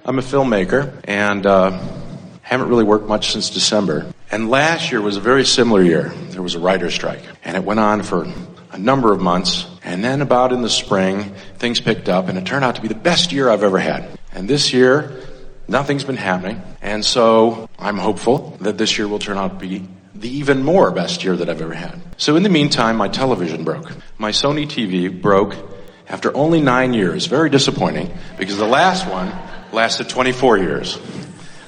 I'm a filmmaker, and haven't really worked much since December. And last year was a very similar year. There was a writer's strike, and it went on for a number of months. And then about in the spring, things picked up, and it turned out to be the best year I've ever had. And this year, nothing's been happening. And so I'm hopeful that this year will turn out to be the even more best year that I've ever had. So in the meantime, my television broke. My Sony TV broke after only 9 years. Very disappointing, because the last one lasted 24 years.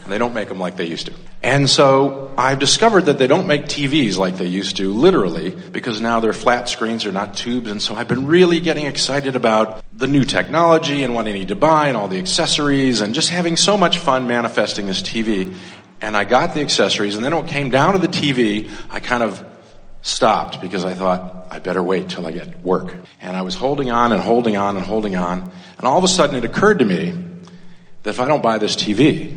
And they don't make them like they used to. And so I've discovered that they don't make TVs like they used to, literally, because now they're flat screens, they're not tubes. And so I've been really getting excited about the new technology and what I need to buy and all the accessories and just having so much fun manifesting this TV. And I got the accessories, and then when it came down to the TV, I kind of stopped because I thought, I better wait till I get work. And I was holding on and holding on and holding on. And all of a sudden it occurred to me that if I don't buy this TV,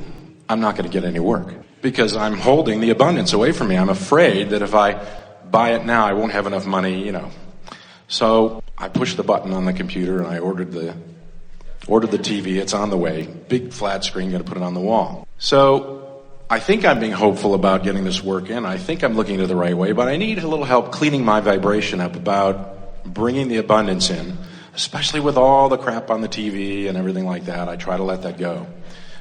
I'm not going to get any work, because I'm holding the abundance away from me. I'm afraid that if I buy it now, I won't have enough money, So I pushed the button on the computer and I ordered the TV. It's on the way. Big flat screen, going to put it on the wall. So I think I'm being hopeful about getting this work in. I think I'm looking at it the right way, but I need a little help cleaning my vibration up about bringing the abundance in, especially with all the crap on the TV and everything like that. I try to let that go.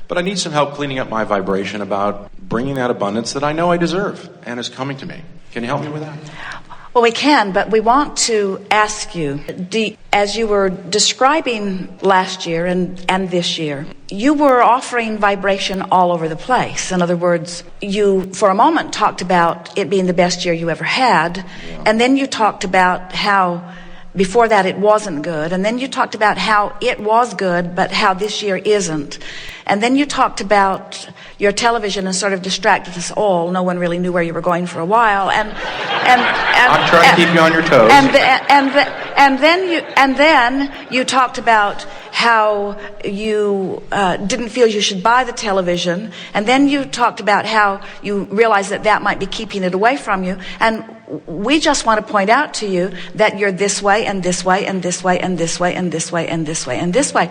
But I need some help cleaning up my vibration about bringing that abundance that I know I deserve and is coming to me. Can you help me with that? Well, we can, but we want to ask you, as you were describing last year and this year, you were offering vibration all over the place. In other words, you, for a moment, talked about it being the best year you ever had, and then you talked about how before that it wasn't good, and then you talked about how it was good, but how this year isn't. And then you talked about your television and sort of distracted us all. No one really knew where you were going for a while. And I'm trying to keep you on your toes. And then you talked about how you didn't feel you should buy the television. And then you talked about how you realized that might be keeping it away from you. And we just want to point out to you that you're this way and this way and this way and this way and this way and this way and this way.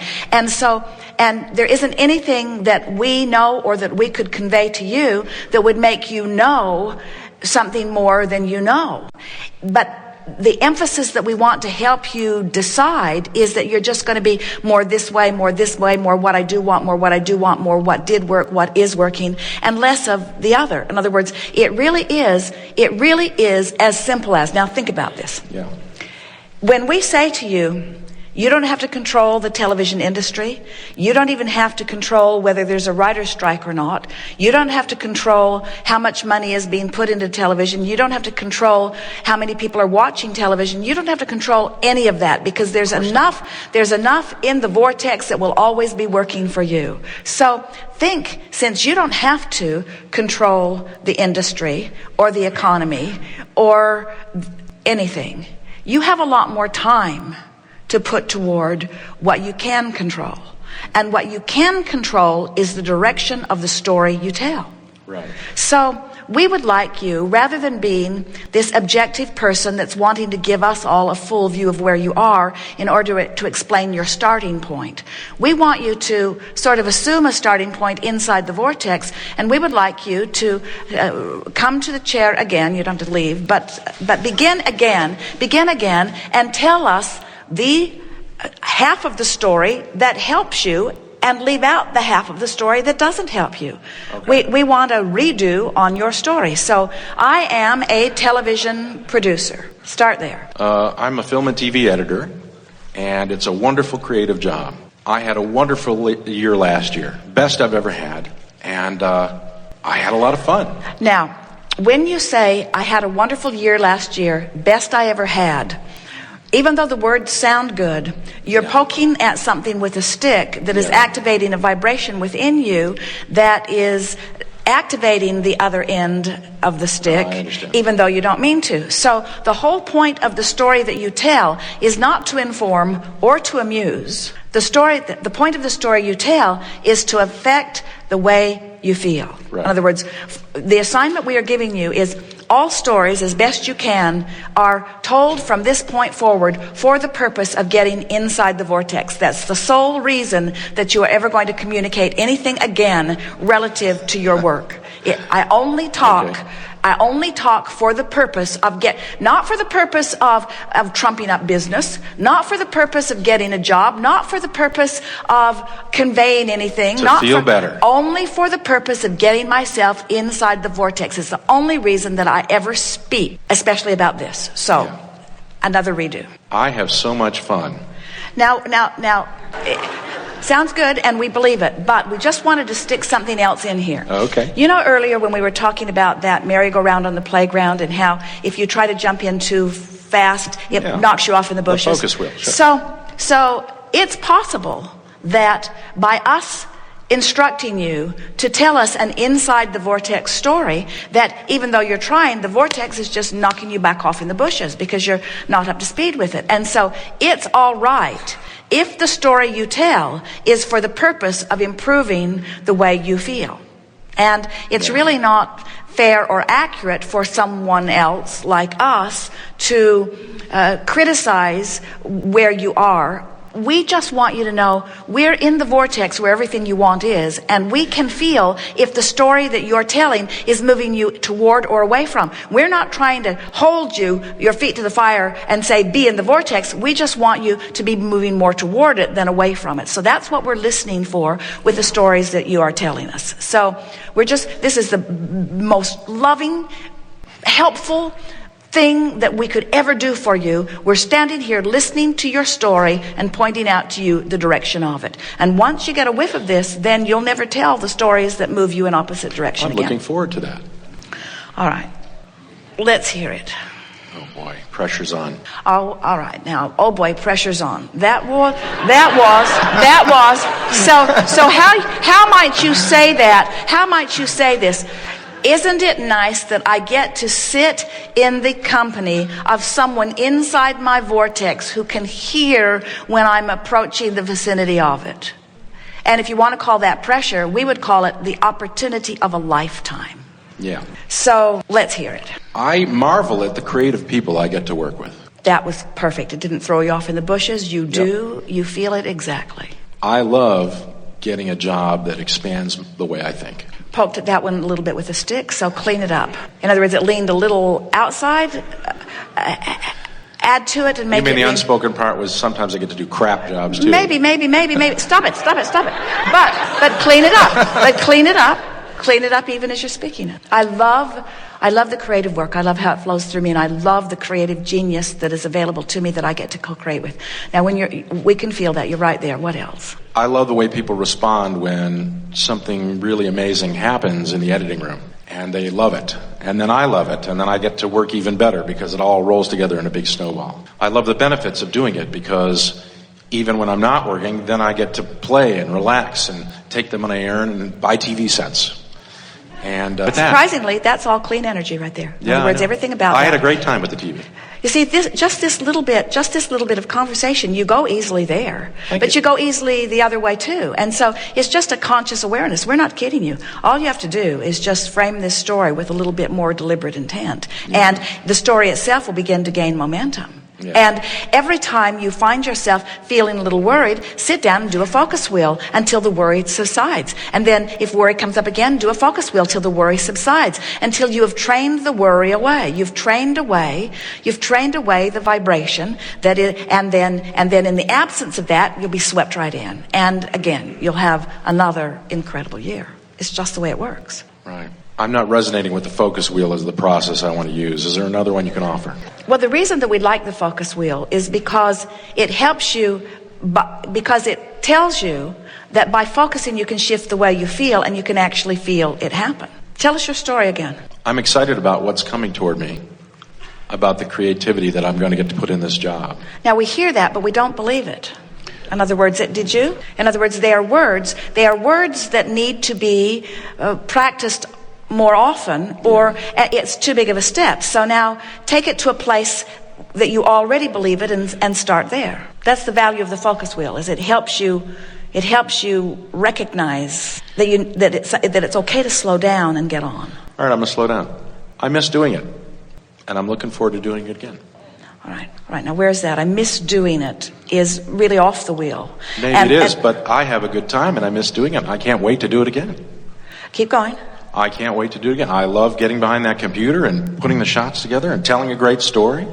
And there isn't anything that we know or that we could convey to you that would make you know something more than you know. But the emphasis that we want to help you decide is that you're just going to be more this way, more what I do want, more what I do want, more what did work, what is working, and less of the other. In other words, it really is as simple as, now think about this. Yeah. When we say to you, you don't have to control the television industry. You don't even have to control whether there's a writer's strike or not. You don't have to control how much money is being put into television. You don't have to control how many people are watching television. You don't have to control any of that, because there's enough in the vortex that will always be working for you. So think, since you don't have to control the industry or the economy or anything, you have a lot more time to put toward what you can control. And what you can control is the direction of the story you tell. Right. So we would like you, rather than being this objective person that's wanting to give us all a full view of where you are in order to explain your starting point, we want you to sort of assume a starting point inside the vortex, and we would like you to come to the chair again. You don't have to leave, but begin again and tell us the half of the story that helps you and leave out the half of the story that doesn't help you. Okay. We want a redo on your story. So I am a television producer. Start there. I'm a film and TV editor, and it's a wonderful creative job. I had a wonderful year last year, best I've ever had, and I had a lot of fun. Now, when you say, I had a wonderful year last year, best I ever had, even though the words sound good, you're poking at something with a stick that is activating a vibration within you that is activating the other end of the stick, even though you don't mean to. So the whole point of the story that you tell is not to inform or to amuse. The point of the story you tell is to affect the way you feel. Right. In other words, the assignment we are giving you is all stories, as best you can, are told from this point forward for the purpose of getting inside the vortex. That's the sole reason that you are ever going to communicate anything again relative to your work. I only talk for the purpose of not for the purpose of trumping up business, not for the purpose of getting a job, not for the purpose of conveying anything, better. Only for the purpose of getting myself inside the vortex. It's the only reason that I ever speak, especially about this. So, another redo. I have so much fun. Now, sounds good, and we believe it, but we just wanted to stick something else in here. Okay. You know, earlier when we were talking about that merry-go-round on the playground and how if you try to jump in too fast, it knocks you off in the bushes. The focus wheel, sure. So it's possible that by us instructing you to tell us an inside the vortex story, that even though you're trying, the vortex is just knocking you back off in the bushes because you're not up to speed with it. And so it's all right if the story you tell is for the purpose of improving the way you feel. And it's really not fair or accurate for someone else like us to criticize where you are. We just want you to know we're in the vortex where everything you want is, and we can feel if the story that you're telling is moving you toward or away from. We're not trying to hold your feet to the fire and say, be in the vortex. We just want you to be moving more toward it than away from it. So that's what we're listening for with the stories that you are telling us. So this is the most loving, helpful thing that we could ever do for you. We're standing here listening to your story and pointing out to you the direction of it. And once you get a whiff of this, then you'll never tell the stories that move you in opposite direction again. I'm looking forward to that. All right. Let's hear it. Oh boy, pressure's on. Oh, all right. Now, oh boy, pressure's on. That was. So how might you say that? How might you say this? Isn't it nice that I get to sit in the company of someone inside my vortex who can hear when I'm approaching the vicinity of it? And if you want to call that pressure, we would call it the opportunity of a lifetime. Yeah. So let's hear it. I marvel at the creative people I get to work with. That was perfect. It didn't throw you off in the bushes. You do. You feel it exactly. I love getting a job that expands the way I think. Poked at that one a little bit with a stick, so clean it up. In other words, it leaned a little outside. Add to it and make it. You mean the unspoken part was sometimes I get to do crap jobs too? Maybe. Stop it. But clean it up. Clean it up even as you're speaking it. I love the creative work. I love how it flows through me, and I love the creative genius that is available to me that I get to co-create with. Now, we can feel that. You're right there. What else? I love the way people respond when something really amazing happens in the editing room. And they love it. And then I love it. And then I get to work even better because it all rolls together in a big snowball. I love the benefits of doing it because even when I'm not working, then I get to play and relax and take the money I earn and buy TV sets. And surprisingly, that's all clean energy right there. In other words, everything about that. I had a great time with the TV. You see, just this little bit of conversation, you go easily there. But you go easily the other way too. And so it's just a conscious awareness. We're not kidding you. All you have to do is just frame this story with a little bit more deliberate intent. And the story itself will begin to gain momentum. Yeah. And every time you find yourself feeling a little worried, sit down and do a focus wheel until the worry subsides. And then if worry comes up again, do a focus wheel till the worry subsides, until you have trained the worry away. You've trained away the vibration and then in the absence of that, you'll be swept right in. And again, you'll have another incredible year. It's just the way it works. Right. I'm not resonating with the focus wheel as the process I want to use. Is there another one you can offer? Well, the reason that we like the focus wheel is because it helps you, because it tells you that by focusing you can shift the way you feel and you can actually feel it happen. Tell us your story again. I'm excited about what's coming toward me, about the creativity that I'm going to get to put in this job. Now, we hear that, but we don't believe it. In other words, did you? In other words, they are words that need to be practiced more often, or it's too big of a step. So now take it to a place that you already believe it and start there. That's the value of the focus wheel, is it helps you recognize that it's okay to slow down and get on. All right, I'm going to slow down. I miss doing it, and I'm looking forward to doing it again. All right. Now, where's that? I miss doing it is really off the wheel. Maybe it is, but I have a good time, and I miss doing it. I can't wait to do it again. Keep going. I can't wait to do it again. I love getting behind that computer and putting the shots together and telling a great story.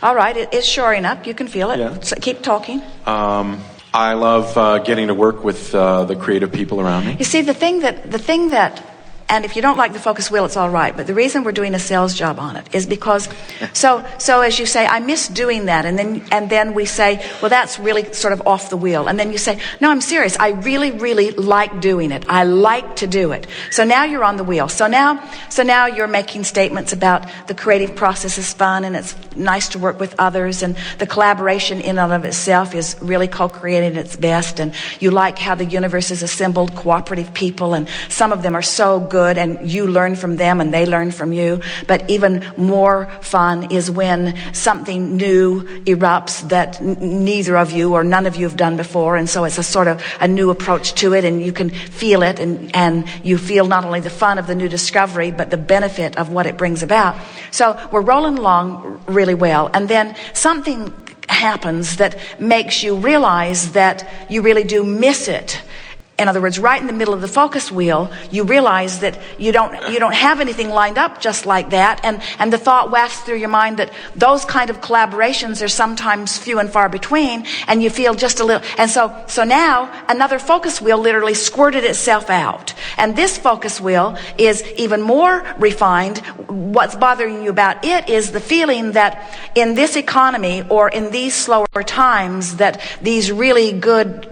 All right, it's shoring up. You can feel it. Yeah. So keep talking. I love getting to work with the creative people around me. You see, the thing that, and if you don't like the focus wheel, it's all right. But the reason we're doing a sales job on it is because, so as you say, I miss doing that, and then we say, well, that's really sort of off the wheel, and then you say, no, I'm serious. I really, really like doing it. I like to do it. So now you're on the wheel. So now you're making statements about the creative process is fun, and it's nice to work with others, and the collaboration in and of itself is really co-creating its best, and you like how the universe is assembled cooperative people, and some of them are so good, and you learn from them and they learn from you. But even more fun is when something new erupts that neither of you or none of you have done before, and so it's a sort of a new approach to it, and you can feel it, and you feel not only the fun of the new discovery but the benefit of what it brings about. So we're rolling along really well, and then something happens that makes you realize that you really do miss it. In other words, right in the middle of the focus wheel, you realize that you don't have anything lined up just like that, and the thought wafts through your mind that those kind of collaborations are sometimes few and far between, and you feel just a little, and so now another focus wheel literally squirted itself out, and this focus wheel is even more refined. What's bothering you about it is the feeling that in this economy or in these slower times that these really good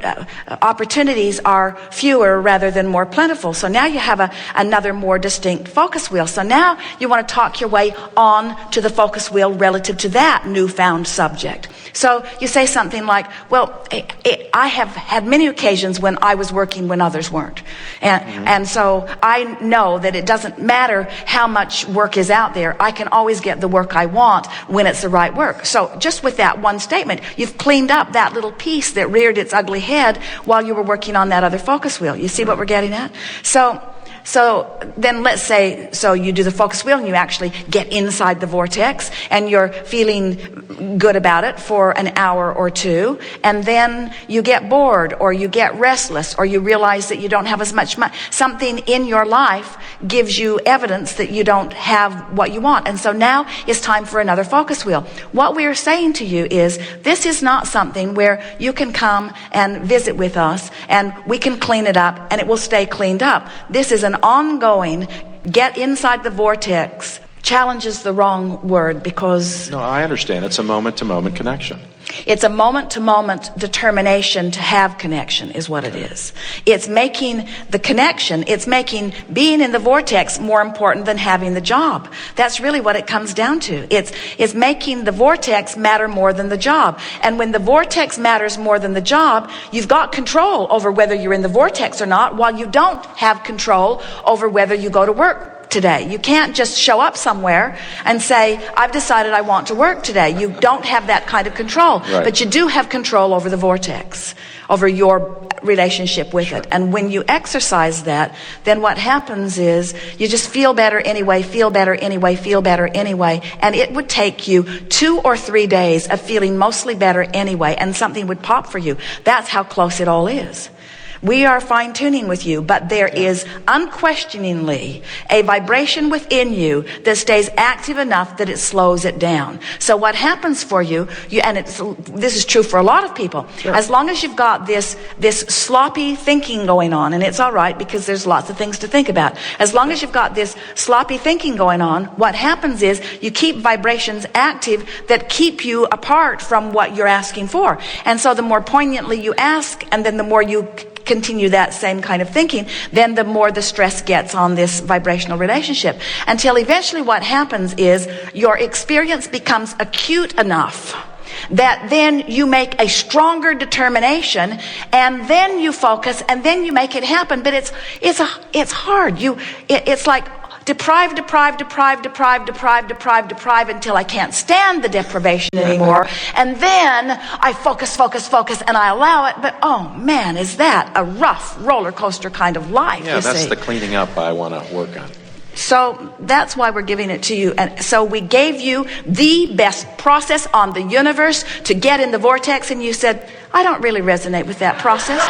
opportunities are fewer rather than more plentiful. So now you have another more distinct focus wheel. So now you want to talk your way on to the focus wheel relative to that newfound subject. So you say something like, well, I have had many occasions when I was working when others weren't. And so I know that it doesn't matter how much work is out there. I can always get the work I want when it's the right work. So just with that one statement, you've cleaned up that little piece that reared its ugly head while you were working on that other focus wheel. You see what we're getting at? So then let's say, so you do the focus wheel and you actually get inside the vortex and you're feeling good about it for an hour or two, and then you get bored or you get restless or you realize that you don't have as much money. Something in your life gives you evidence that you don't have what you want, and so now it's time for another focus wheel. What we are saying to you is this is not something where you can come and visit with us and we can clean it up and it will stay cleaned up. This is an ongoing get inside the vortex. Challenge is the wrong word because... No, I understand. It's a moment-to-moment connection. It's a moment-to-moment determination to have connection is what it is. It's making the connection, it's making being in the vortex more important than having the job. That's really what it comes down to. It's making the vortex matter more than the job. And when the vortex matters more than the job, you've got control over whether you're in the vortex or not, while you don't have control over whether you go to work today. You can't just show up somewhere and say, I've decided I want to work today. You don't have that kind of control. Right. But you do have control over the vortex, over your relationship with it. And when you exercise that, then what happens is you just feel better anyway, feel better anyway, feel better anyway. And it would take you 2 or 3 days of feeling mostly better anyway, and something would pop for you. That's how close it all is. We are fine-tuning with you, but there is unquestioningly a vibration within you that stays active enough that it slows it down. So what happens for you, and this is true for a lot of people, sure. As long as you've got this sloppy thinking going on, and it's all right because there's lots of things to think about. As long as you've got this sloppy thinking going on, what happens is you keep vibrations active that keep you apart from what you're asking for. And so the more poignantly you ask, and then the more you continue that same kind of thinking, then the more the stress gets on this vibrational relationship, until eventually what happens is your experience becomes acute enough that then you make a stronger determination, and then you focus, and then you make it happen. But it's hard. It's like deprive until I can't stand the deprivation anymore. And then I focus, and I allow it. But oh man, is that a rough roller coaster kind of life? Yeah, that's the cleaning up I want to work on. So that's why we're giving it to you. And so we gave you the best process on the universe to get in the vortex, and you said, I don't really resonate with that process.